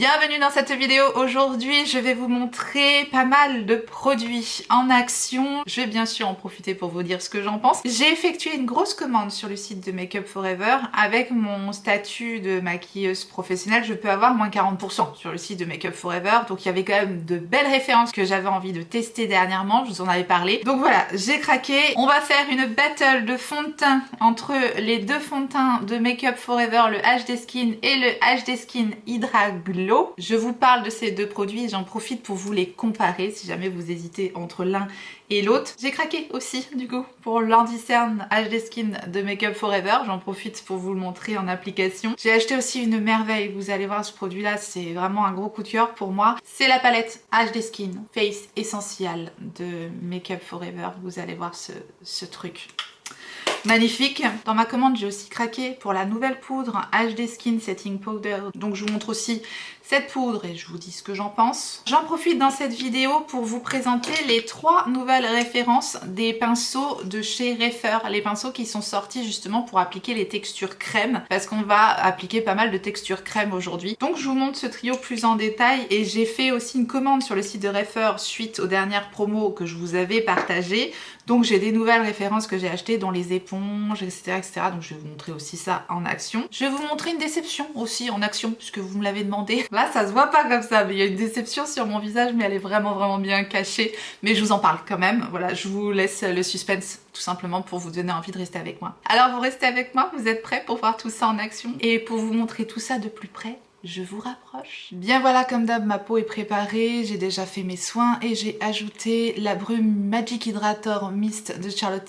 Bienvenue dans cette vidéo. Aujourd'hui je vais vous montrer pas mal de produits en action. Je vais bien sûr en profiter pour vous dire ce que j'en pense. J'ai effectué une grosse commande sur le site de Make Up For Ever. Avec mon statut de maquilleuse professionnelle, je peux avoir moins 40% sur le site de Make Up For Ever. Donc il y avait quand même de belles références que j'avais envie de tester dernièrement, je vous en avais parlé. Donc voilà, j'ai craqué. On va faire une battle de fond de teint entre les deux fonds de teint de Make Up For Ever, le HD Skin et le HD Skin Hydra Glow. Je vous parle de ces deux produits et j'en profite pour vous les comparer si jamais vous hésitez entre l'un et l'autre. J'ai craqué aussi du coup pour l'Anti-Cerne HD Skin de Make Up For Ever. J'en profite pour vous le montrer en application. J'ai acheté aussi une merveille, vous allez voir ce produit là, c'est vraiment un gros coup de cœur pour moi. C'est la palette HD Skin Face Essential de Make Up For Ever. Vous allez voir ce truc. Magnifique. Dans ma commande, j'ai aussi craqué pour la nouvelle poudre HD Skin Setting Powder. Donc je vous montre aussi cette poudre et je vous dis ce que j'en pense. J'en profite dans cette vidéo pour vous présenter les 3 nouvelles références des pinceaux de chez Refer. Les pinceaux qui sont sortis justement pour appliquer les textures crème, parce qu'on va appliquer pas mal de textures crème aujourd'hui. Donc je vous montre ce trio plus en détail et j'ai fait aussi une commande sur le site de Refer suite aux dernières promos que je vous avais partagées. Donc j'ai des nouvelles références que j'ai achetées, dont les éponges, etc., etc. Donc je vais vous montrer aussi ça en action. Je vais vous montrer une déception aussi en action, puisque vous me l'avez demandé. Là, ça se voit pas comme ça, mais il y a une déception sur mon visage, mais elle est vraiment bien cachée. Mais je vous en parle quand même. Voilà, je vous laisse le suspense, tout simplement pour vous donner envie de rester avec moi. Alors vous restez avec moi, vous êtes prêts pour voir tout ça en action? Et pour vous montrer tout ça de plus près, je vous rapproche. Bien voilà, comme d'hab, ma peau est préparée, j'ai déjà fait mes soins et j'ai ajouté la brume Magic Hydrator Mist de Charlotte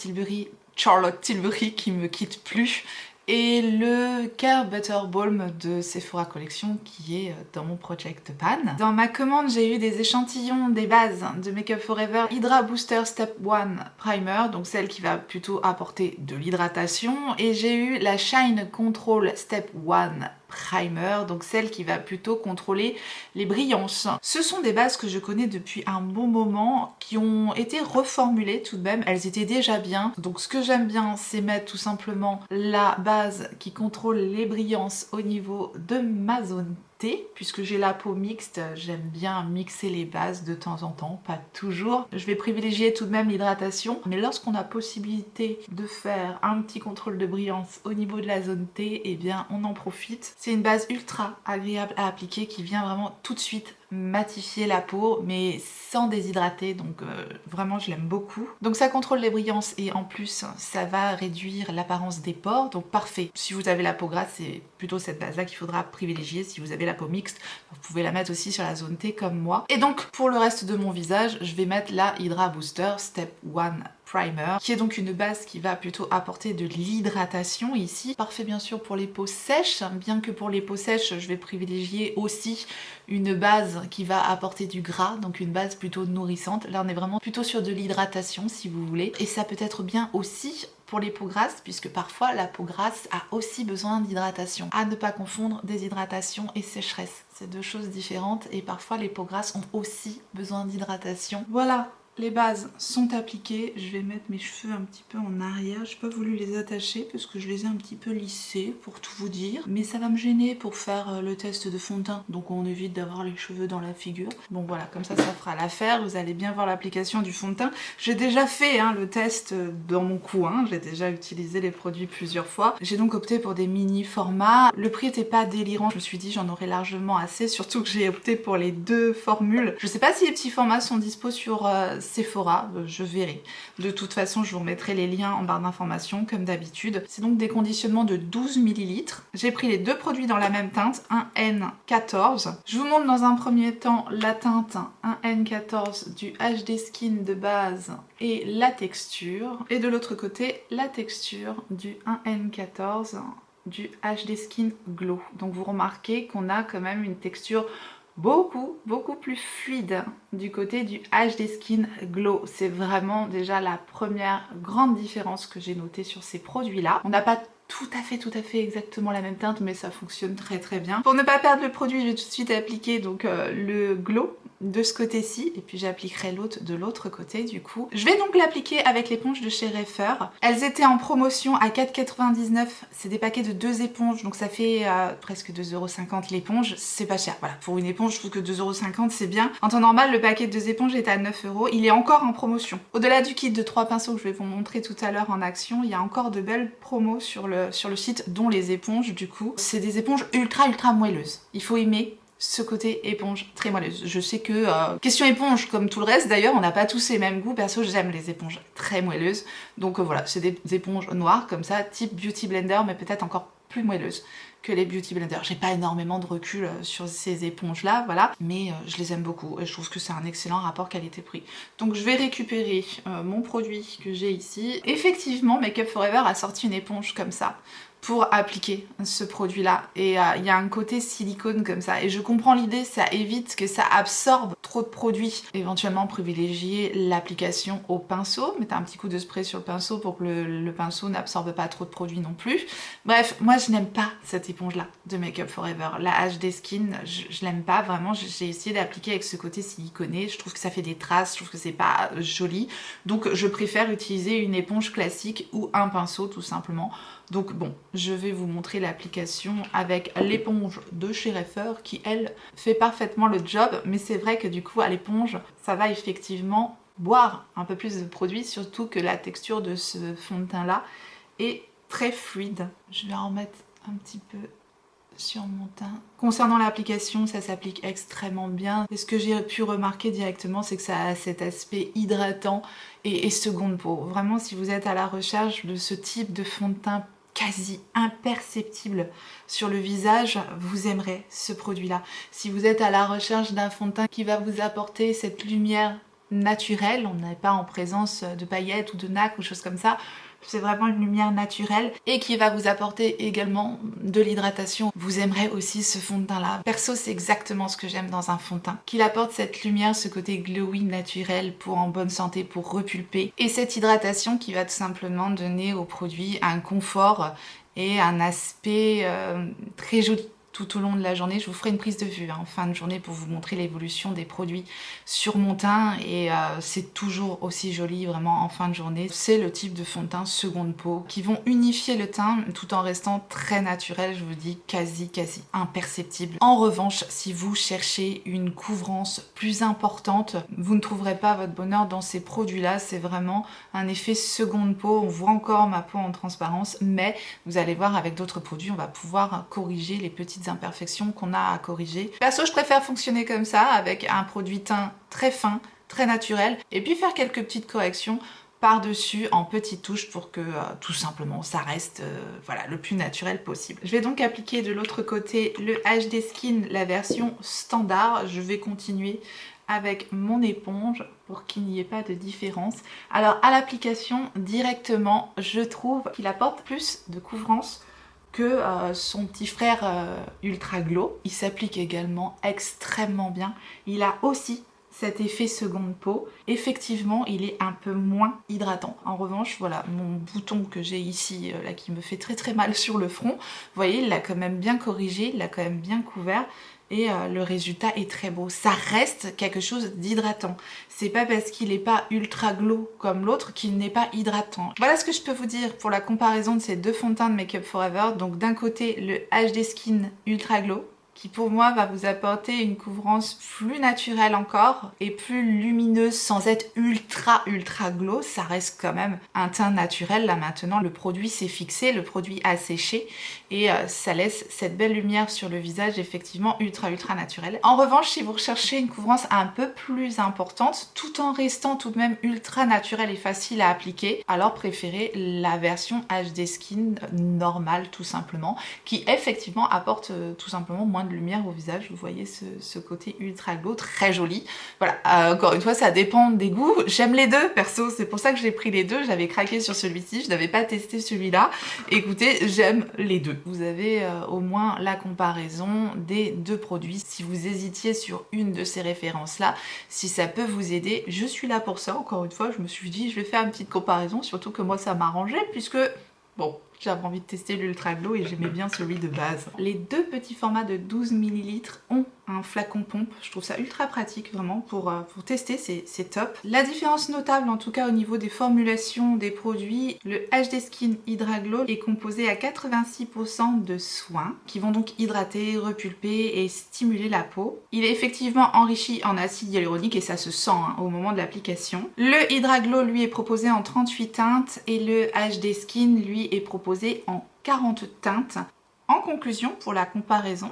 Tilbury qui me quitte plus, et le Care Butter Balm de Sephora Collection qui est dans mon Project Pan. Dans ma commande, j'ai eu des échantillons des bases de Make Up For Ever Hydra Booster Step 1 Primer, donc celle qui va plutôt apporter de l'hydratation, et j'ai eu la Shine Control Step 1 Primer, donc celle qui va plutôt contrôler les brillances. Ce sont des bases que je connais depuis un bon moment, qui ont été reformulées tout de même, elles étaient déjà bien. Donc ce que j'aime bien, c'est mettre tout simplement la base qui contrôle les brillances au niveau de ma zone T, puisque j'ai la peau mixte, j'aime bien mixer les bases de temps en temps, pas toujours. Je vais privilégier tout de même l'hydratation, mais lorsqu'on a possibilité de faire un petit contrôle de brillance au niveau de la zone T, eh bien on en profite. C'est une base ultra agréable à appliquer qui vient vraiment tout de suite matifier la peau, mais sans déshydrater, donc vraiment je l'aime beaucoup. Donc ça contrôle les brillances et en plus ça va réduire l'apparence des pores, donc parfait. Si vous avez la peau grasse, c'est plutôt cette base là qu'il faudra privilégier. Si vous avez la peau mixte, vous pouvez la mettre aussi sur la zone T comme moi. Et donc pour le reste de mon visage, je vais mettre la Hydra Booster Step 1 Primer, qui est donc une base qui va plutôt apporter de l'hydratation ici. Parfait bien sûr pour les peaux sèches, bien que pour les peaux sèches, je vais privilégier aussi une base qui va apporter du gras, donc une base plutôt nourrissante. Là on est vraiment plutôt sur de l'hydratation si vous voulez. Et ça peut être bien aussi pour les peaux grasses, puisque parfois la peau grasse a aussi besoin d'hydratation. À ne pas confondre déshydratation et sécheresse. C'est deux choses différentes et parfois les peaux grasses ont aussi besoin d'hydratation. Voilà. Les bases sont appliquées, je vais mettre mes cheveux un petit peu en arrière, j'ai pas voulu les attacher parce que je les ai un petit peu lissés pour tout vous dire, mais ça va me gêner pour faire le test de fond de teint, donc on évite d'avoir les cheveux dans la figure. Bon voilà, comme ça fera l'affaire, vous allez bien voir l'application du fond de teint. J'ai déjà fait le test dans mon coin, j'ai déjà utilisé les produits plusieurs fois. J'ai donc opté pour des mini formats, le prix était pas délirant, je me suis dit j'en aurais largement assez, surtout que j'ai opté pour les 2 formules. Je sais pas si les petits formats sont dispo sur Sephora, je verrai. De toute façon, je vous remettrai les liens en barre d'informations comme d'habitude. C'est donc des conditionnements de 12 ml. J'ai pris les 2 produits dans la même teinte, un N14. Je vous montre dans un premier temps la teinte 1N14 du HD Skin de base et la texture. Et de l'autre côté, la texture du 1N14 du HD Skin Glow. Donc vous remarquez qu'on a quand même une texture beaucoup plus fluide du côté du HD Skin Glow. C'est vraiment déjà la première grande différence que j'ai notée sur ces produits là. On n'a pas tout à fait exactement la même teinte, mais ça fonctionne très bien. Pour ne pas perdre le produit, je vais tout de suite appliquer donc le Glow de ce côté-ci et puis j'appliquerai l'autre de l'autre côté du coup. Je vais donc l'appliquer avec l'éponge de chez Reifer. Elles étaient en promotion à 4,99 €. C'est des paquets de 2 éponges donc ça fait presque 2,50 € l'éponge. C'est pas cher. Voilà, pour une éponge je trouve que 2,50 € c'est bien. En temps normal le paquet de 2 éponges est à 9 €. Il est encore en promotion. Au-delà du kit de 3 pinceaux que je vais vous montrer tout à l'heure en action, il y a encore de belles promos sur le site dont les éponges du coup. C'est des éponges ultra moelleuses. Il faut aimer ce côté éponge très moelleuse. Je sais que, question éponge, comme tout le reste d'ailleurs, on n'a pas tous les mêmes goûts. Perso, j'aime les éponges très moelleuses. Donc voilà, c'est des éponges noires comme ça, type Beauty Blender, mais peut-être encore plus moelleuses que les Beauty Blender. J'ai pas énormément de recul sur ces éponges là, voilà, mais je les aime beaucoup et je trouve que c'est un excellent rapport qualité-prix. Donc je vais récupérer mon produit que j'ai ici. Effectivement, Make Up For Ever a sorti une éponge comme ça pour appliquer ce produit là et il y a un côté silicone comme ça et je comprends l'idée, ça évite que ça absorbe trop de produits. Éventuellement privilégier l'application au pinceau, mettre un petit coup de spray sur le pinceau pour que le pinceau n'absorbe pas trop de produits non plus. Bref, moi je n'aime pas cette éponge là de Make Up For Ever, la HD Skin, je l'aime pas vraiment. J'ai essayé d'appliquer avec ce côté siliconé, je trouve que ça fait des traces, je trouve que c'est pas joli, donc je préfère utiliser une éponge classique ou un pinceau tout simplement. Donc bon, je vais vous montrer l'application avec l'éponge de chez Reifer qui, elle, fait parfaitement le job. Mais c'est vrai que du coup, à l'éponge, ça va effectivement boire un peu plus de produit, surtout que la texture de ce fond de teint-là est très fluide. Je vais en mettre un petit peu sur mon teint. Concernant l'application, ça s'applique extrêmement bien. Et ce que j'ai pu remarquer directement, c'est que ça a cet aspect hydratant et seconde peau. Vraiment, si vous êtes à la recherche de ce type de fond de teint quasi imperceptible sur le visage, vous aimerez ce produit-là. Si vous êtes à la recherche d'un fond de teint qui va vous apporter cette lumière naturelle, on n'est pas en présence de paillettes ou de nacre ou choses comme ça, c'est vraiment une lumière naturelle et qui va vous apporter également de l'hydratation. Vous aimerez aussi ce fond de teint là. Perso, c'est exactement ce que j'aime dans un fond de teint. Qu'il apporte cette lumière, ce côté glowy naturel pour en bonne santé, pour repulper. Et cette hydratation qui va tout simplement donner au produit un confort et un aspect très joli. Tout au long de la journée, je vous ferai une prise de vue en fin de journée pour vous montrer l'évolution des produits sur mon teint et c'est toujours aussi joli vraiment en fin de journée. C'est le type de fond de teint seconde peau qui vont unifier le teint tout en restant très naturel, je vous dis quasi imperceptible. En revanche, si vous cherchez une couvrance plus importante, vous ne trouverez pas votre bonheur dans ces produits-là. C'est vraiment un effet seconde peau. On voit encore ma peau en transparence, mais vous allez voir avec d'autres produits, on va pouvoir corriger les petites imperfections qu'on a à corriger. Perso, je préfère fonctionner comme ça avec un produit teint très fin, très naturel et puis faire quelques petites corrections par-dessus en petites touches pour que tout simplement ça reste voilà, le plus naturel possible. Je vais donc appliquer de l'autre côté le HD Skin, la version standard. Je vais continuer avec mon éponge pour qu'il n'y ait pas de différence. Alors à l'application directement, je trouve qu'il apporte plus de couvrance que son petit frère Ultra Glow. Il s'applique également extrêmement bien. Il a aussi cet effet seconde peau. Effectivement, il est un peu moins hydratant. En revanche, voilà, mon bouton que j'ai ici, là, qui me fait très mal sur le front, vous voyez, il l'a quand même bien corrigé, il l'a quand même bien couvert. Et le résultat est très beau. Ça reste quelque chose d'hydratant. C'est pas parce qu'il n'est pas ultra glow comme l'autre qu'il n'est pas hydratant. Voilà ce que je peux vous dire pour la comparaison de ces deux fonds de teint de Make Up For Ever. Donc d'un côté le HD Skin Ultra Glow, qui pour moi va vous apporter une couvrance plus naturelle encore et plus lumineuse sans être ultra glow. Ça reste quand même un teint naturel. Là maintenant le produit s'est fixé, le produit a séché et ça laisse cette belle lumière sur le visage effectivement ultra naturel. En revanche, si vous recherchez une couvrance un peu plus importante tout en restant tout de même ultra naturel et facile à appliquer, alors préférez la version HD Skin normale tout simplement, qui effectivement apporte tout simplement moins de lumière au visage. Vous voyez ce côté ultra glow très joli. Voilà, encore une fois ça dépend des goûts. J'aime les deux perso, c'est pour ça que j'ai pris les deux. J'avais craqué sur celui-ci, je n'avais pas testé celui-là. Écoutez, j'aime les deux. Vous avez au moins la comparaison des deux produits. Si vous hésitiez sur une de ces références là, si ça peut vous aider, je suis là pour ça. Encore une fois, je me suis dit je vais faire une petite comparaison, surtout que moi ça m'arrangeait puisque bon, j'avais envie de tester l'Ultra Glow et j'aimais bien celui de base. Les deux petits formats de 12 ml ont un flacon pompe. Je trouve ça ultra pratique vraiment pour tester, c'est top. La différence notable en tout cas au niveau des formulations des produits, le HD Skin Hydra Glow est composé à 86% de soins qui vont donc hydrater, repulper et stimuler la peau. Il est effectivement enrichi en acide hyaluronique et ça se sent hein, au moment de l'application. Le Hydra Glow lui est proposé en 38 teintes et le HD Skin lui est proposé en 40 teintes. En conclusion, pour la comparaison,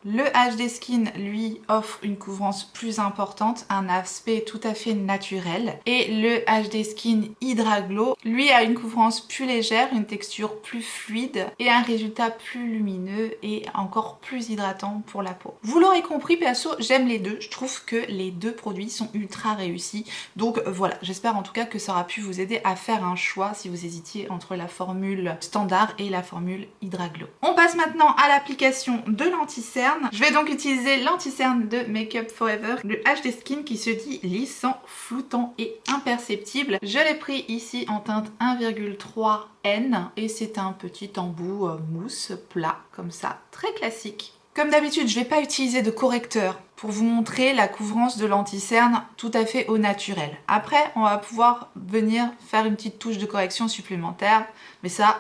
le HD Skin lui offre une couvrance plus importante, un aspect tout à fait naturel. Et le HD Skin Hydra Glow lui a une couvrance plus légère, une texture plus fluide et un résultat plus lumineux et encore plus hydratant pour la peau. Vous l'aurez compris, perso, j'aime les deux. Je trouve que les deux produits sont ultra réussis. Donc voilà, j'espère en tout cas que ça aura pu vous aider à faire un choix si vous hésitiez entre la formule standard et la formule Hydra Glow. On passe maintenant à l'application de l'anti-cerne. Je vais donc utiliser l'anti-cerne de Make Up For Ever, le HD Skin qui se dit lissant, floutant et imperceptible. Je l'ai pris ici en teinte 1,3N et c'est un petit embout mousse plat comme ça, très classique. Comme d'habitude, je ne vais pas utiliser de correcteur pour vous montrer la couvrance de l'anti-cerne tout à fait au naturel. Après, on va pouvoir venir faire une petite touche de correction supplémentaire, mais ça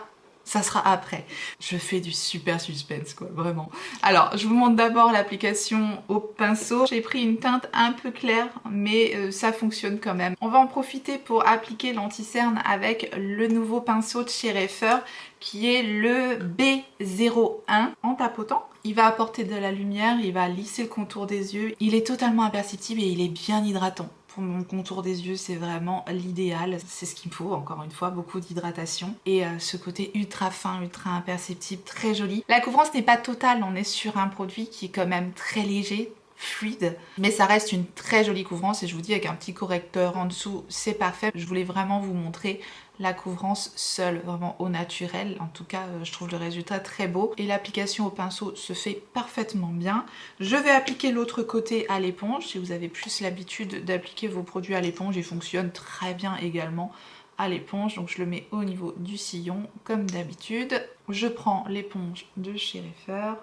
sera après. Je fais du super suspense quoi, vraiment. Alors, je vous montre d'abord l'application au pinceau. J'ai pris une teinte un peu claire, mais ça fonctionne quand même. On va en profiter pour appliquer l'anti-cerne avec le nouveau pinceau de chez Reifer, qui est le B01 en tapotant. Il va apporter de la lumière, il va lisser le contour des yeux. Il est totalement imperceptible et il est bien hydratant. Pour mon contour des yeux, c'est vraiment l'idéal. C'est ce qu'il me faut, encore une fois, beaucoup d'hydratation. Et ce côté ultra fin, ultra imperceptible, très joli. La couvrance n'est pas totale, on est sur un produit qui est quand même très léger, fluide, mais ça reste une très jolie couvrance et je vous dis avec un petit correcteur en dessous, c'est parfait. Je voulais vraiment vous montrer la couvrance seule, vraiment au naturel. En tout cas, je trouve le résultat très beau et l'application au pinceau se fait parfaitement bien. Je vais appliquer l'autre côté à l'éponge. Si vous avez plus l'habitude d'appliquer vos produits à l'éponge, ils fonctionnent très bien également à l'éponge. Donc je le mets au niveau du sillon comme d'habitude. Je prends l'éponge de chez Reifer.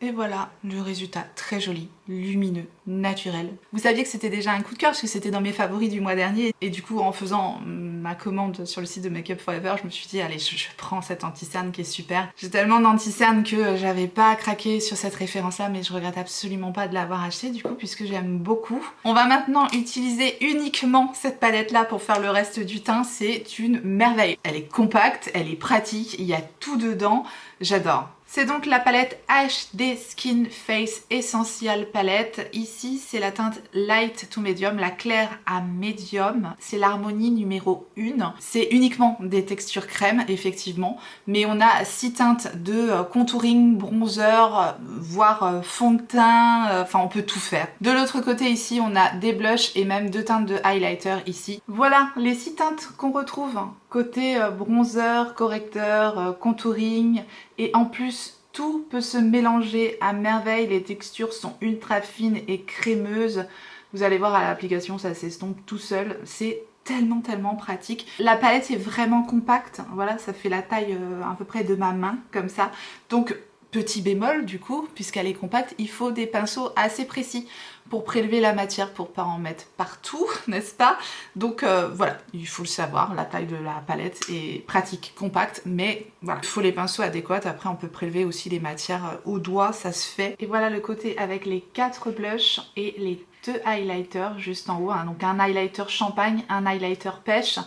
Et voilà, le résultat très joli, lumineux, naturel. Vous saviez que c'était déjà un coup de cœur parce que c'était dans mes favoris du mois dernier. Et du coup, en faisant ma commande sur le site de Make Up For Ever, je me suis dit, allez, je prends cette anti-cerne qui est super. J'ai tellement d'anti-cerne que j'avais pas craqué sur cette référence-là, mais je regrette absolument pas de l'avoir acheté du coup, puisque j'aime beaucoup. On va maintenant utiliser uniquement cette palette-là pour faire le reste du teint. C'est une merveille. Elle est compacte, elle est pratique, il y a tout dedans. J'adore. C'est donc la palette HD Skin Face Essential Palette. Ici, c'est la teinte Light to Medium, la claire à Medium. C'est l'harmonie numéro 1. C'est uniquement des textures crème, effectivement. Mais on a 6 teintes de contouring, bronzer, voire fond de teint. Enfin, on peut tout faire. De l'autre côté, ici, on a des blushs et même 2 teintes de highlighter ici. Voilà les 6 teintes qu'on retrouve. Côté bronzer, correcteur, contouring et en plus tout peut se mélanger à merveille, les textures sont ultra fines et crémeuses. Vous allez voir à l'application ça s'estompe tout seul, c'est tellement pratique. La palette est vraiment compacte, voilà ça fait la taille à peu près de ma main comme ça. Donc petit bémol du coup, puisqu'elle est compacte, il faut des pinceaux assez précis pour prélever la matière, pour pas en mettre partout, n'est-ce pas? Donc voilà, il faut le savoir, la taille de la palette est pratique, compacte, mais voilà, il faut les pinceaux adéquats. Après on peut prélever aussi les matières au doigt, ça se fait. Et voilà le côté avec les 4 blushs et les 2 highlighters juste en haut, hein. Donc un highlighter champagne, un highlighter pêche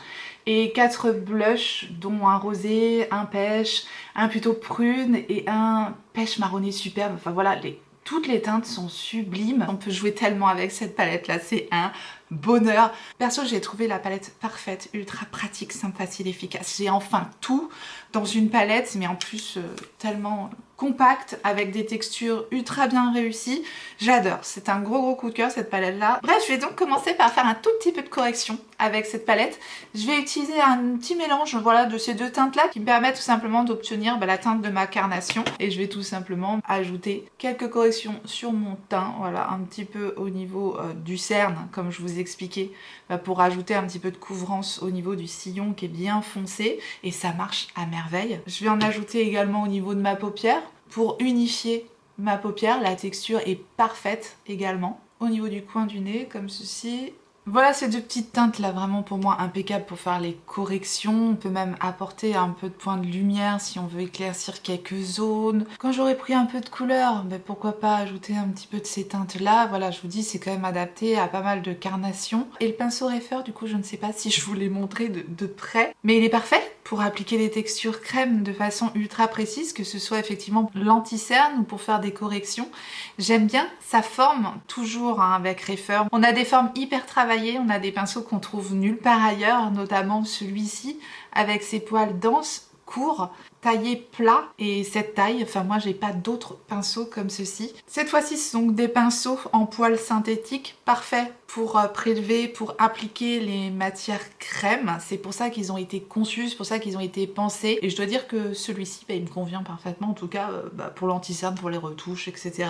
et 4 blushs dont un rosé, un pêche, un plutôt prune et un pêche marronné superbe. Enfin voilà, toutes les teintes sont sublimes. On peut jouer tellement avec cette palette là, c'est un bonheur. Perso, j'ai trouvé la palette parfaite, ultra pratique, simple, facile, efficace. J'ai enfin tout dans une palette, mais en plus tellement compacte, avec des textures ultra bien réussies. J'adore, c'est un gros coup de cœur cette palette là. Bref, je vais donc commencer par faire un tout petit peu de correction avec cette palette. Je vais utiliser un petit mélange voilà, de ces 2 teintes là qui me permettent tout simplement d'obtenir la teinte de ma carnation. Et je vais tout simplement ajouter quelques corrections sur mon teint, voilà, un petit peu au niveau du cerne, comme je vous ai expliqué, pour ajouter un petit peu de couvrance au niveau du sillon qui est bien foncé. Et ça marche à merveille. Je vais en ajouter également au niveau de ma paupière pour unifier ma paupière. La texture est parfaite également. Au niveau du coin du nez, comme ceci. Voilà ces deux petites teintes là, vraiment pour moi impeccables pour faire les corrections. On peut même apporter un peu de point de lumière si on veut éclaircir quelques zones. Quand j'aurais pris un peu de couleur, ben pourquoi pas ajouter un petit peu de ces teintes là. Voilà, je vous dis, c'est quand même adapté à pas mal de carnations. Et le pinceau Reifer, du coup, je ne sais pas si je vous l'ai montré de près, mais il est parfait pour appliquer les textures crème de façon ultra précise, que ce soit effectivement l'anti-cerne ou pour faire des corrections. J'aime bien sa forme, toujours hein, avec Reifer. On a des formes hyper travaillées. On a des pinceaux qu'on trouve nulle part ailleurs, notamment celui-ci avec ses poils denses, courts, taillés plat et cette taille, enfin moi j'ai pas d'autres pinceaux comme ceci. Cette fois-ci ce sont des pinceaux en poils synthétiques, parfaits pour prélever, pour appliquer les matières crème. C'est pour ça qu'ils ont été conçus, c'est pour ça qu'ils ont été pensés. Et je dois dire que celui-ci, il me convient parfaitement, en tout cas pour l'anti-cerne, pour les retouches, etc.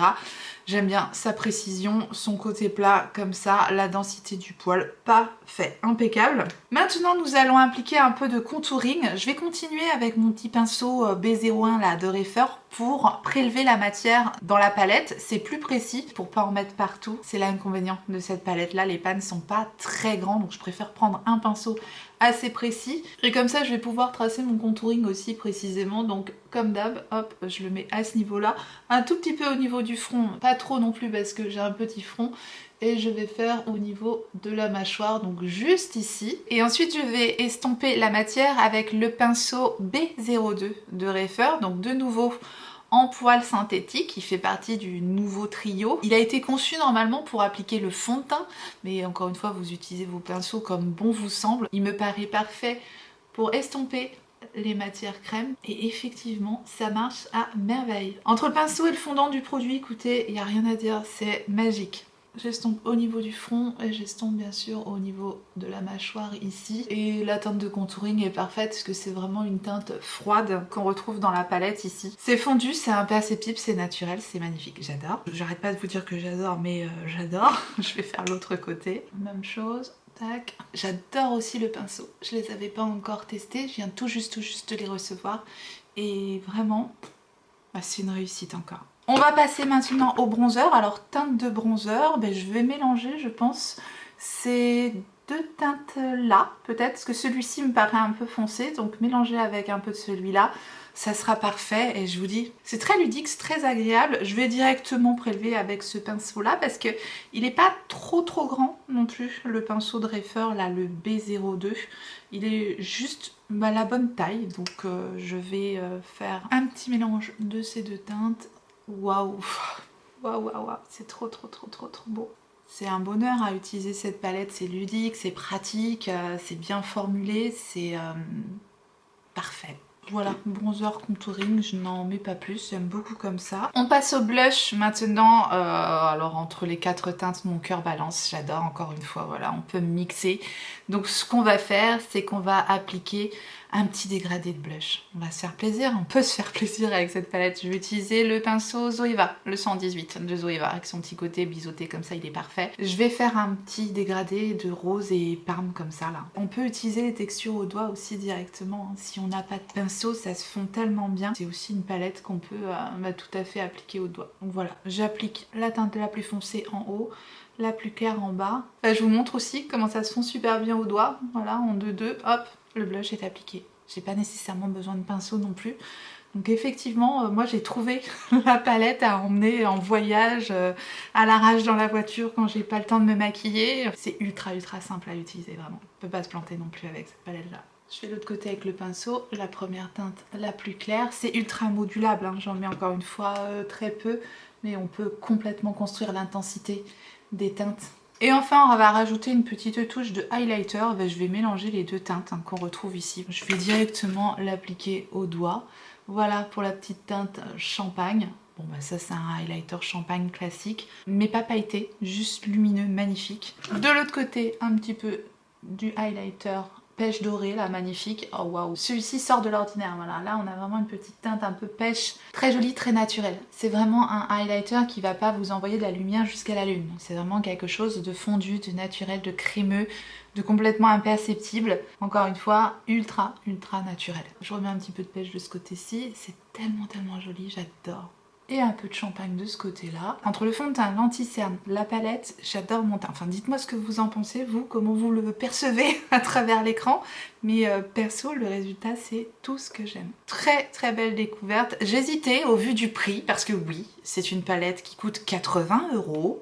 J'aime bien sa précision, son côté plat comme ça, la densité du poil, parfait, impeccable. Maintenant nous allons appliquer un peu de contouring. Je vais continuer avec mon petit pinceau B01 là de Reifer pour prélever la matière dans la palette. C'est plus précis pour pas en mettre partout. C'est l'inconvénient de cette palette là, les pans sont pas très grands donc je préfère prendre un pinceau assez précis et comme ça je vais pouvoir tracer mon contouring aussi précisément. Donc comme d'hab, hop, je le mets à ce niveau là, un tout petit peu au niveau du front, pas trop non plus parce que j'ai un petit front, et je vais faire au niveau de la mâchoire, donc juste ici. Et ensuite je vais estomper la matière avec le pinceau B02 de Reifer, donc de nouveau en poil synthétique, il fait partie du nouveau trio. Il a été conçu normalement pour appliquer le fond de teint, mais encore une fois vous utilisez vos pinceaux comme bon vous semble. Il me paraît parfait pour estomper les matières crème et effectivement ça marche à merveille. Entre le pinceau et le fondant du produit, écoutez, il n'y a rien à dire, c'est magique. J'estompe au niveau du front et j'estompe bien sûr au niveau de la mâchoire ici. Et la teinte de contouring est parfaite parce que c'est vraiment une teinte froide qu'on retrouve dans la palette ici. C'est fondu, c'est imperceptible, c'est naturel, c'est magnifique, j'adore. J'arrête pas de vous dire que j'adore, mais j'adore. Je vais faire l'autre côté. Même chose. Tac. J'adore aussi le pinceau. Je les avais pas encore testés, je viens tout juste de les recevoir. Et vraiment, bah, c'est une réussite encore. On va passer maintenant au bronzer. Alors teinte de bronzer, ben, je vais mélanger je pense ces deux teintes là peut-être, parce que celui-ci me paraît un peu foncé, donc mélanger avec un peu de celui-là, ça sera parfait. Et je vous dis, c'est très ludique, c'est très agréable. Je vais directement prélever avec ce pinceau là parce que il n'est pas trop grand non plus, le pinceau de Reifer là, le B02. Il est juste la bonne taille, donc je vais faire un petit mélange de ces deux teintes. Waouh, waouh, waouh, waouh, c'est trop beau. C'est un bonheur à utiliser cette palette, c'est ludique, c'est pratique, c'est bien formulé, c'est parfait. Voilà, bronzer contouring, je n'en mets pas plus, j'aime beaucoup comme ça. On passe au blush maintenant, alors entre les quatre teintes, mon cœur balance, j'adore encore une fois, voilà, on peut mixer. Donc ce qu'on va faire, c'est qu'on va appliquer un petit dégradé de blush. On va se faire plaisir, on peut se faire plaisir avec cette palette. Je vais utiliser le pinceau Zoeva, le 118 de Zoeva, avec son petit côté biseauté comme ça, il est parfait. Je vais faire un petit dégradé de rose et parme comme ça là. On peut utiliser les textures au doigt aussi directement, hein. Si on n'a pas de pinceau, ça se fond tellement bien. C'est aussi une palette qu'on peut tout à fait appliquer au doigt. Donc voilà, j'applique la teinte la plus foncée en haut, la plus claire en bas. Je vous montre aussi comment ça se fond super bien au doigt. Voilà, en 2-2, hop, le blush est appliqué. J'ai pas nécessairement besoin de pinceau non plus. Donc effectivement, moi j'ai trouvé la palette à emmener en voyage, à l'arrache dans la voiture quand j'ai pas le temps de me maquiller. C'est ultra simple à utiliser vraiment. On peut pas se planter non plus avec cette palette là. Je fais l'autre côté avec le pinceau, la première teinte la plus claire. C'est ultra modulable, hein. J'en mets encore une fois très peu, mais on peut complètement construire l'intensité des teintes. Et enfin on va rajouter une petite touche de highlighter. Je vais mélanger les deux teintes qu'on retrouve ici. Je vais directement l'appliquer au doigt. Voilà pour la petite teinte champagne. Bon bah ça c'est un highlighter champagne classique, mais pas pailleté, juste lumineux, magnifique. De l'autre côté un petit peu du highlighter pêche dorée là, magnifique. Oh waouh, celui-ci sort de l'ordinaire. Voilà, là on a vraiment une petite teinte un peu pêche, très jolie, très naturelle. C'est vraiment un highlighter qui va pas vous envoyer de la lumière jusqu'à la lune. C'est vraiment quelque chose de fondu, de naturel, de crémeux, de complètement imperceptible. Encore une fois, ultra naturel. Je remets un petit peu de pêche de ce côté-ci, c'est tellement joli, j'adore. et un peu de champagne de ce côté-là. Entre le fond de teint, l'anti-cerne, la palette, j'adore mon teint. Enfin, dites-moi ce que vous en pensez, vous, comment vous le percevez à travers l'écran. Mais perso, le résultat, c'est tout ce que j'aime. Très très belle découverte. J'hésitais au vu du prix, parce que oui, c'est une palette qui coûte 80 €,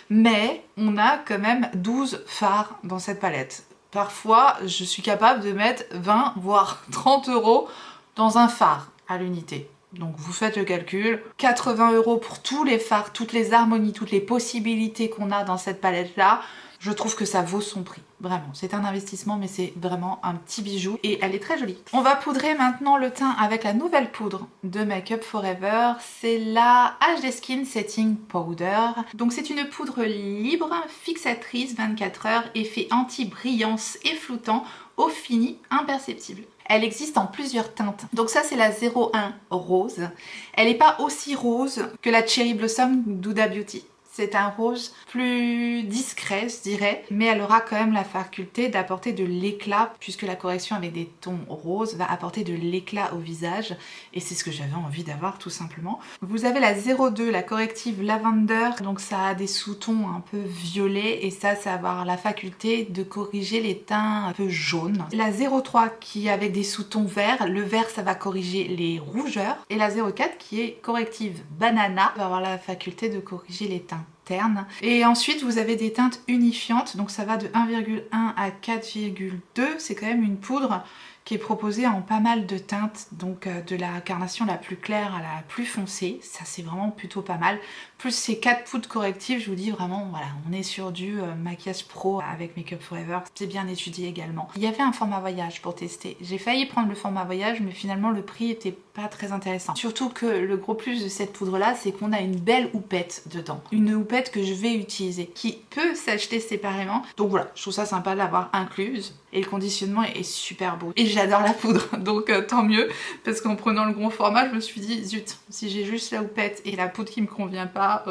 mais on a quand même 12 fards dans cette palette. Parfois, je suis capable de mettre 20 voire 30 € dans un fard à l'unité. Donc vous faites le calcul, 80 € pour tous les fards, toutes les harmonies, toutes les possibilités qu'on a dans cette palette-là, je trouve que ça vaut son prix. Vraiment, c'est un investissement, mais c'est vraiment un petit bijou et elle est très jolie. On va poudrer maintenant le teint avec la nouvelle poudre de Make Up For Ever. C'est la HD Skin Setting Powder. Donc c'est une poudre libre, fixatrice 24 heures, effet anti-brillance et floutant, au fini imperceptible. Elle existe en plusieurs teintes. Donc ça c'est la 01 rose. Elle n'est pas aussi rose que la Cherry Blossom d'Huda Beauty. C'est un rose plus discret, je dirais, mais elle aura quand même la faculté d'apporter de l'éclat, puisque la correction avec des tons roses va apporter de l'éclat au visage, et c'est ce que j'avais envie d'avoir tout simplement. Vous avez la 02, la corrective Lavender, donc ça a des sous-tons un peu violets, et ça va avoir la faculté de corriger les teints un peu jaunes. La 03 qui est avec des sous-tons verts, le vert ça va corriger les rougeurs, et la 04 qui est corrective Banana, va avoir la faculté de corriger les teints ternes. Et ensuite vous avez des teintes unifiantes, donc ça va de 1,1 à 4,2, c'est quand même une poudre qui est proposée en pas mal de teintes, donc de la carnation la plus claire à la plus foncée, ça c'est vraiment plutôt pas mal. Plus ces 4 poudres correctives, je vous dis vraiment, voilà, on est sur du maquillage pro avec Make Up For Ever, c'est bien étudié également. Il y avait un format voyage pour tester, j'ai failli prendre le format voyage, mais finalement le prix était pas très intéressant. Surtout que le gros plus de cette poudre là, c'est qu'on a une belle houppette dedans. Une houppette que je vais utiliser, qui peut s'acheter séparément. Donc voilà, je trouve ça sympa de l'avoir incluse. Et le conditionnement est super beau. Et j'adore la poudre, donc tant mieux. Parce qu'en prenant le gros format, je me suis dit, zut, si j'ai juste la houppette et la poudre qui me convient pas,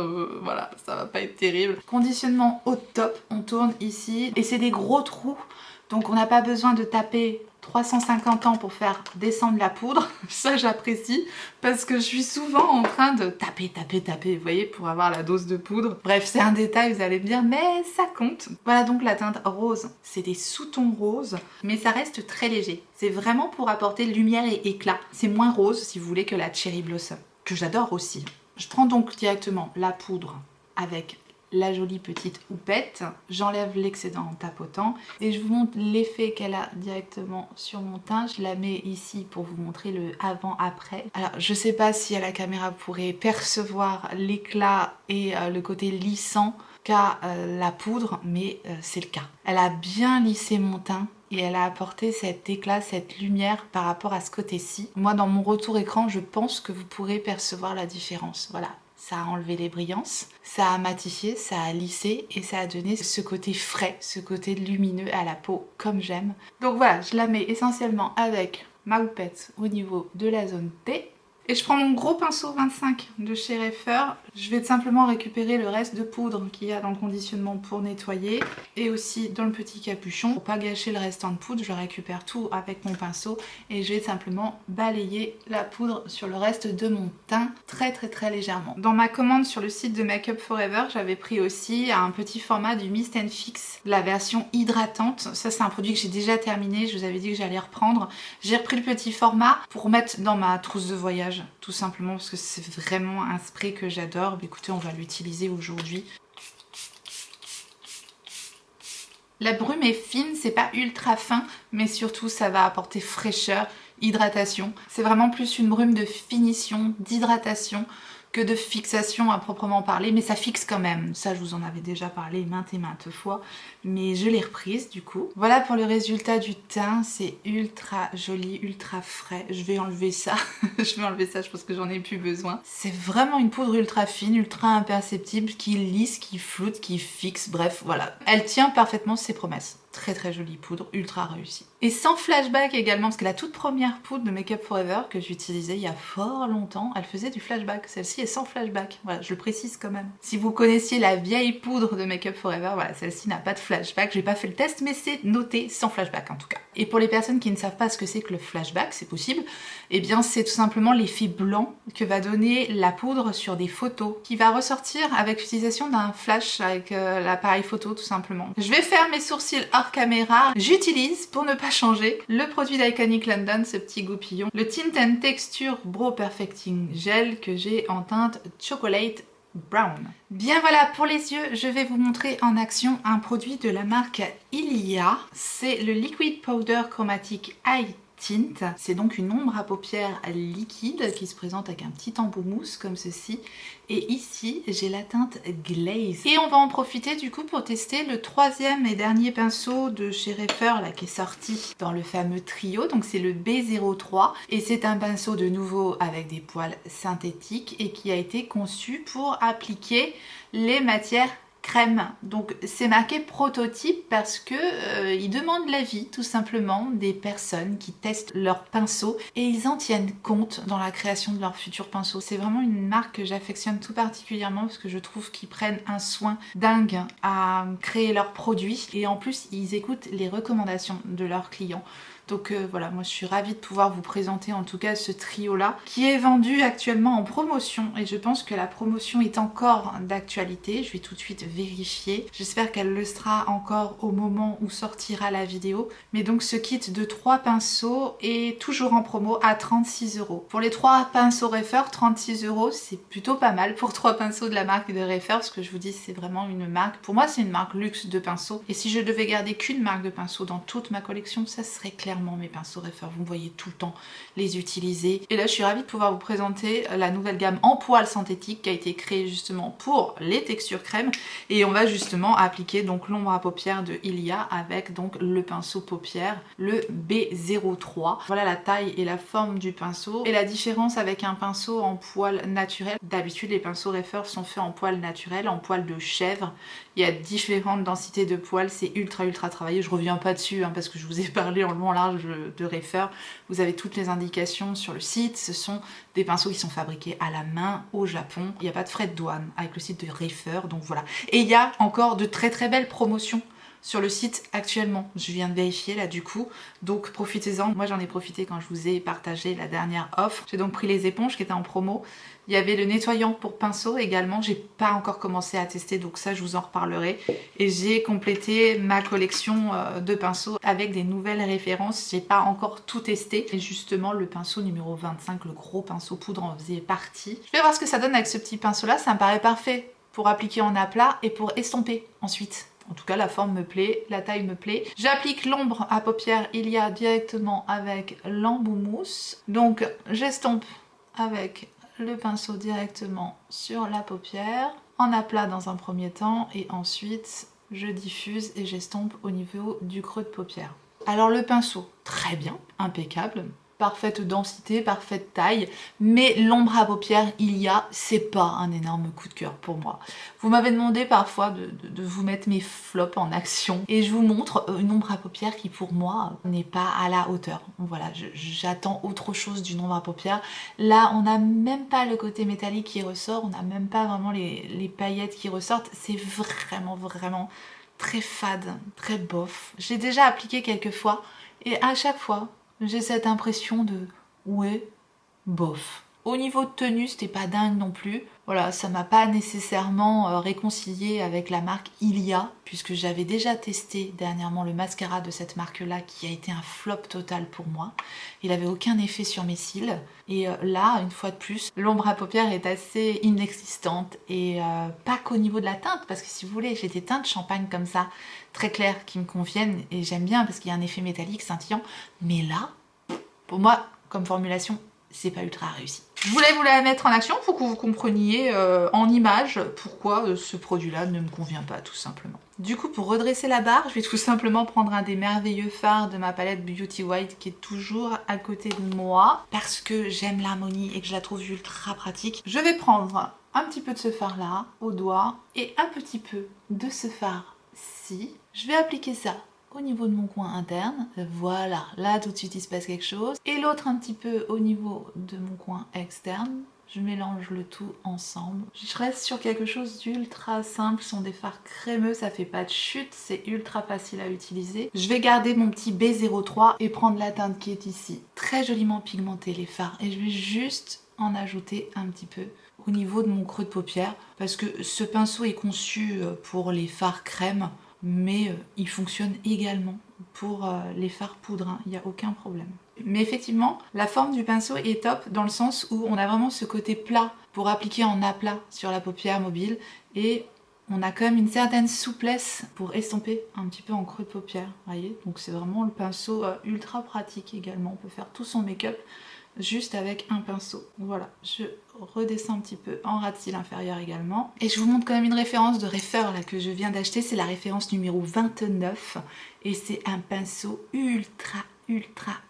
voilà, ça va pas être terrible. Conditionnement au top, on tourne ici. Et c'est des gros trous, donc on n'a pas besoin de taper 350 ans pour faire descendre la poudre, ça j'apprécie parce que je suis souvent en train de taper, vous voyez, pour avoir la dose de poudre. Bref, c'est un détail, vous allez me dire, mais ça compte. Voilà donc la teinte rose, c'est des sous-tons roses, mais ça reste très léger. C'est vraiment pour apporter lumière et éclat. C'est moins rose, si vous voulez, que la Cherry Blossom, que j'adore aussi. Je prends donc directement la poudre avec la jolie petite houppette, j'enlève l'excédent en tapotant et je vous montre l'effet qu'elle a directement sur mon teint. Je la mets ici pour vous montrer le avant-après. Alors je sais pas si à la caméra vous pourrez percevoir l'éclat et le côté lissant qu'a la poudre, mais c'est le cas. Elle a bien lissé mon teint et elle a apporté cet éclat, cette lumière par rapport à ce côté-ci. Moi dans mon retour écran, je pense que vous pourrez percevoir la différence, voilà. Ça a enlevé les brillances, ça a matifié, ça a lissé et ça a donné ce côté frais, ce côté lumineux à la peau comme j'aime. Donc voilà, je la mets essentiellement avec ma houppette au niveau de la zone T. Et je prends mon gros pinceau 25 de chez Reifer. Je vais simplement récupérer le reste de poudre qu'il y a dans le conditionnement pour nettoyer. Et aussi dans le petit capuchon. Pour pas gâcher le restant de poudre, je récupère tout avec mon pinceau. Et je vais simplement balayer la poudre sur le reste de mon teint très légèrement. Dans ma commande sur le site de Make Up For Ever, j'avais pris aussi un petit format du Mist & Fix, la version hydratante. Ça c'est un produit que j'ai déjà terminé, je vous avais dit que j'allais reprendre. J'ai repris le petit format pour mettre dans ma trousse de voyage. Tout simplement parce que c'est vraiment un spray que j'adore. Écoutez, on va l'utiliser aujourd'hui. La brume est fine, c'est pas ultra fin, mais surtout ça va apporter fraîcheur, hydratation. C'est vraiment plus une brume de finition, d'hydratation que de fixation à proprement parler, mais ça fixe quand même. Ça, je vous en avais déjà parlé maintes et maintes fois, mais je l'ai reprise du coup. Voilà pour le résultat du teint, c'est ultra joli, ultra frais. Je vais enlever ça, je pense que j'en ai plus besoin. C'est vraiment une poudre ultra fine, ultra imperceptible, qui lisse, qui floute, qui fixe, bref, voilà. Elle tient parfaitement ses promesses. Très jolie poudre, ultra réussie. Et sans flashback également, parce que la toute première poudre de Make Up For Ever que j'utilisais il y a fort longtemps, elle faisait du flashback. Celle-ci est sans flashback, voilà, je le précise quand même. Si vous connaissiez la vieille poudre de Make Up For Ever, voilà, celle-ci n'a pas de flashback. J'ai pas fait le test, mais c'est noté sans flashback en tout cas. Et pour les personnes qui ne savent pas ce que c'est que le flashback, c'est possible, eh bien c'est tout simplement l'effet blanc que va donner la poudre sur des photos, qui va ressortir avec l'utilisation d'un flash avec l'appareil photo tout simplement. Je vais faire mes sourcils hors caméra. J'utilise, pour ne pas changer, le produit d'Iconic London, ce petit goupillon, le Tint and Texture Brow Perfecting Gel que j'ai en teinte Chocolate Brown. Bien voilà, pour les yeux, je vais vous montrer en action un produit de la marque Ilia. C'est le Liquid Powder Chromatic Eye Tint. C'est donc une ombre à paupières liquide qui se présente avec un petit embout mousse comme ceci. Et ici, j'ai la teinte Glaze. Et on va en profiter du coup pour tester le troisième et dernier pinceau de chez Reifer là, qui est sorti dans le fameux trio. Donc c'est le B03. Et c'est un pinceau de nouveau avec des poils synthétiques et qui a été conçu pour appliquer les matières crème. Donc c'est marqué prototype parce que ils demandent l'avis tout simplement des personnes qui testent leurs pinceaux et ils en tiennent compte dans la création de leurs futurs pinceaux. C'est vraiment une marque que j'affectionne tout particulièrement parce que je trouve qu'ils prennent un soin dingue à créer leurs produits et en plus ils écoutent les recommandations de leurs clients. Donc voilà, moi je suis ravie de pouvoir vous présenter en tout cas ce trio-là qui est vendu actuellement en promotion et je pense que la promotion est encore d'actualité. Je vais tout de suite vérifier. J'espère qu'elle le sera encore au moment où sortira la vidéo. Mais donc ce kit de 3 pinceaux est toujours en promo à 36 €. Pour les 3 pinceaux Reifer, 36 €, c'est plutôt pas mal pour 3 pinceaux de la marque de Reifer parce que je vous dis c'est vraiment une marque, pour moi c'est une marque luxe de pinceaux et si je devais garder qu'une marque de pinceaux dans toute ma collection, ça serait clairement mes pinceaux Reifer, vous me voyez tout le temps les utiliser. Et là je suis ravie de pouvoir vous présenter la nouvelle gamme en poils synthétiques qui a été créée justement pour les textures crème et on va justement appliquer donc l'ombre à paupières de Ilia avec donc le pinceau paupières, le B03. Voilà la taille et la forme du pinceau et la différence avec un pinceau en poils naturel. D'habitude les pinceaux Reifer sont faits en poils naturels, en poils de chèvre. Il y a différentes densités de poils, c'est ultra travaillé. Je reviens pas dessus hein, parce que je vous ai parlé en long en large de Reifer. Vous avez toutes les indications sur le site. Ce sont des pinceaux qui sont fabriqués à la main au Japon. Il n'y a pas de frais de douane avec le site de Reifer, donc voilà. Et il y a encore de très belles promotions sur le site actuellement. Je viens de vérifier là du coup, donc profitez-en. Moi j'en ai profité quand je vous ai partagé la dernière offre. J'ai donc pris les éponges qui étaient en promo. Il y avait le nettoyant pour pinceau également, j'ai pas encore commencé à tester donc ça je vous en reparlerai. Et j'ai complété ma collection de pinceaux avec des nouvelles références, j'ai pas encore tout testé. Et justement le pinceau numéro 25, le gros pinceau poudre en faisait partie. Je vais voir ce que ça donne avec ce petit pinceau là, ça me paraît parfait pour appliquer en aplat et pour estomper ensuite. En tout cas la forme me plaît, la taille me plaît. J'applique l'ombre à paupières Ilia directement avec l'embout mousse. Donc j'estompe avec le pinceau directement sur la paupière, en aplat dans un premier temps et ensuite je diffuse et j'estompe au niveau du creux de paupière. Alors le pinceau, très bien, impeccable. Parfaite densité, parfaite taille, mais l'ombre à paupières Ilia, c'est pas un énorme coup de cœur pour moi. Vous m'avez demandé parfois de vous mettre mes flops en action et je vous montre une ombre à paupières qui pour moi n'est pas à la hauteur. Voilà, j'attends autre chose d'une ombre à paupières. Là, on n'a même pas le côté métallique qui ressort, on n'a même pas vraiment les paillettes qui ressortent. C'est vraiment très fade, très bof. J'ai déjà appliqué quelques fois et à chaque fois, j'ai cette impression de ouais, bof. Au niveau de tenue, c'était pas dingue non plus. Voilà, ça m'a pas nécessairement réconcilié avec la marque Ilia, puisque j'avais déjà testé dernièrement le mascara de cette marque-là qui a été un flop total pour moi. Il avait aucun effet sur mes cils. Et là, une fois de plus, l'ombre à paupières est assez inexistante. Et pas qu'au niveau de la teinte, parce que si vous voulez, j'ai des teintes champagne comme ça, très claires, qui me conviennent. Et j'aime bien parce qu'il y a un effet métallique scintillant. Mais là, pour moi, comme formulation, c'est pas ultra réussi. Je voulais vous la mettre en action pour que vous compreniez en images pourquoi ce produit-là ne me convient pas tout simplement. Du coup, pour redresser la barre, je vais tout simplement prendre un des merveilleux fards de ma palette Beauty White qui est toujours à côté de moi parce que j'aime l'harmonie et que je la trouve ultra pratique. Je vais prendre un petit peu de ce fard-là au doigt et un petit peu de ce fard-ci. Je vais appliquer ça au niveau de mon coin interne. Voilà, là tout de suite il se passe quelque chose. Et l'autre un petit peu au niveau de mon coin externe. Je mélange le tout ensemble. Je reste sur quelque chose d'ultra simple. Ce sont des fards crémeux, ça fait pas de chute, c'est ultra facile à utiliser. Je vais garder mon petit B03 et prendre la teinte qui est ici. Très joliment pigmenté les fards. Et je vais juste en ajouter un petit peu au niveau de mon creux de paupière. Parce que ce pinceau est conçu pour les fards crème, mais il fonctionne également pour les fards poudre, hein. Il n'y a aucun problème. Mais effectivement, la forme du pinceau est top dans le sens où on a vraiment ce côté plat pour appliquer en aplat sur la paupière mobile et on a quand même une certaine souplesse pour estomper un petit peu en creux de paupière, voyez. Donc c'est vraiment le pinceau ultra pratique également. On peut faire tout son make-up juste avec un pinceau. Voilà, je redescends un petit peu en ras de cils inférieur également. Et je vous montre quand même une référence de Reifer là, que je viens d'acheter. C'est la référence numéro 29 et c'est un pinceau ultra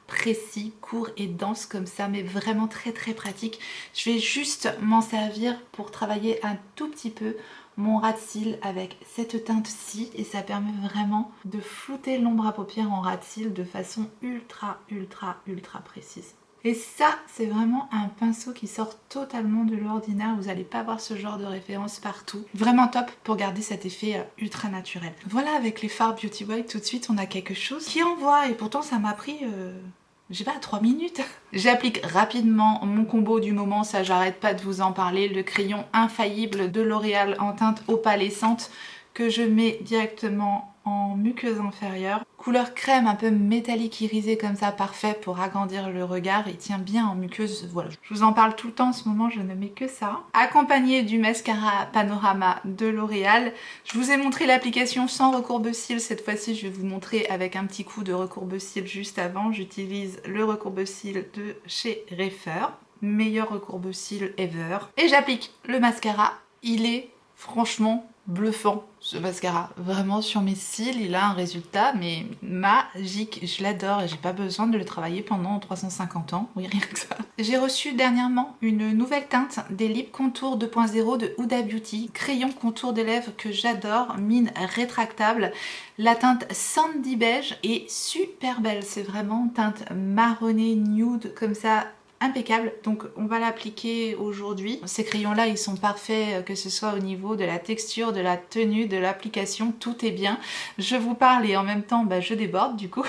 précis, court et dense comme ça, mais vraiment très pratique. Je vais juste m'en servir pour travailler un tout petit peu mon ras de cils avec cette teinte-ci et ça permet vraiment de flouter l'ombre à paupières en ras de cils de façon ultra précise. Et ça, c'est vraiment un pinceau qui sort totalement de l'ordinaire. Vous n'allez pas voir ce genre de référence partout. Vraiment top pour garder cet effet ultra naturel. Voilà, avec les fards Beauty White, tout de suite, on a quelque chose qui envoie. Et pourtant, ça m'a pris, je sais pas, 3 minutes. J'applique rapidement mon combo du moment. Ça, j'arrête pas de vous en parler. Le crayon infaillible de L'Oréal en teinte opalescente que je mets directement en muqueuse inférieure. Couleur crème un peu métallique irisée comme ça, parfait pour agrandir le regard. Il tient bien en muqueuse, voilà. Je vous en parle tout le temps en ce moment, je ne mets que ça. Accompagné du mascara Panorama de L'Oréal. Je vous ai montré l'application sans recourbe-cils. Cette fois-ci, je vais vous montrer avec un petit coup de recourbe-cils juste avant. J'utilise le recourbe-cils de chez Reifer. Meilleur recourbe-cils ever. Et j'applique le mascara. Il est franchement bluffant ce mascara, vraiment sur mes cils il a un résultat mais magique, je l'adore et j'ai pas besoin de le travailler pendant 350 ans, oui rien que ça. J'ai reçu dernièrement une nouvelle teinte des Lip Contour 2.0 de Huda Beauty, crayon contour des lèvres que j'adore, mine rétractable, la teinte Sandy Beige est super belle, c'est vraiment teinte marronnée nude comme ça, impeccable, donc on va l'appliquer aujourd'hui. Ces crayons là ils sont parfaits que ce soit au niveau de la texture, de la tenue, de l'application, tout est bien. Je vous parle et en même temps je déborde du coup.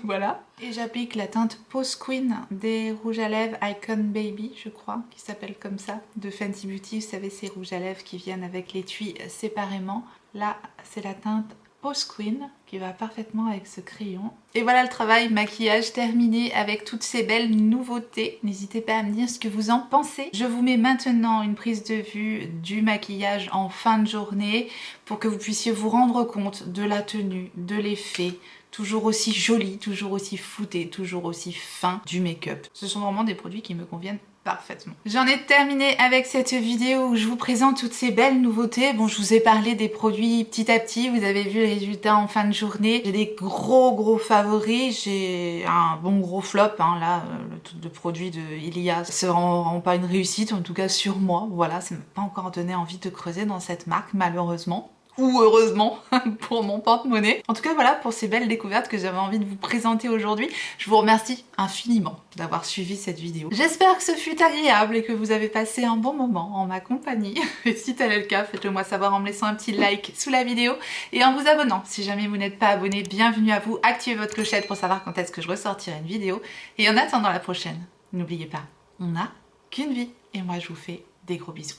Voilà. Et j'applique la teinte Pose Queen des rouges à lèvres Icon Baby, je crois, qui s'appelle comme ça, de Fenty Beauty. Vous savez, ces rouges à lèvres qui viennent avec l'étui séparément. Là, c'est la teinte Pose Queen qui va parfaitement avec ce crayon. Et voilà le travail maquillage terminé avec toutes ces belles nouveautés. N'hésitez pas à me dire ce que vous en pensez. Je vous mets maintenant une prise de vue du maquillage en fin de journée pour que vous puissiez vous rendre compte de la tenue, de l'effet, toujours aussi joli, toujours aussi flouté, toujours aussi fin du make-up. Ce sont vraiment des produits qui me conviennent parfaitement. J'en ai terminé avec cette vidéo où je vous présente toutes ces belles nouveautés. Bon, je vous ai parlé des produits petit à petit, vous avez vu les résultats en fin de journée. J'ai des gros favoris, j'ai un bon gros flop, hein, là, le truc de produit de Ilia, c'est vraiment pas une réussite, en tout cas sur moi, voilà, ça m'a pas encore donné envie de creuser dans cette marque, malheureusement. Ou heureusement pour mon porte-monnaie. En tout cas voilà pour ces belles découvertes que j'avais envie de vous présenter aujourd'hui. Je vous remercie infiniment d'avoir suivi cette vidéo. J'espère que ce fut agréable et que vous avez passé un bon moment en ma compagnie. Et si tel est le cas, faites-le moi savoir en me laissant un petit like sous la vidéo et en vous abonnant. Si jamais vous n'êtes pas abonné, bienvenue à vous. Activez votre clochette pour savoir quand est-ce que je ressortirai une vidéo. Et en attendant la prochaine, n'oubliez pas, on n'a qu'une vie. Et moi je vous fais des gros bisous.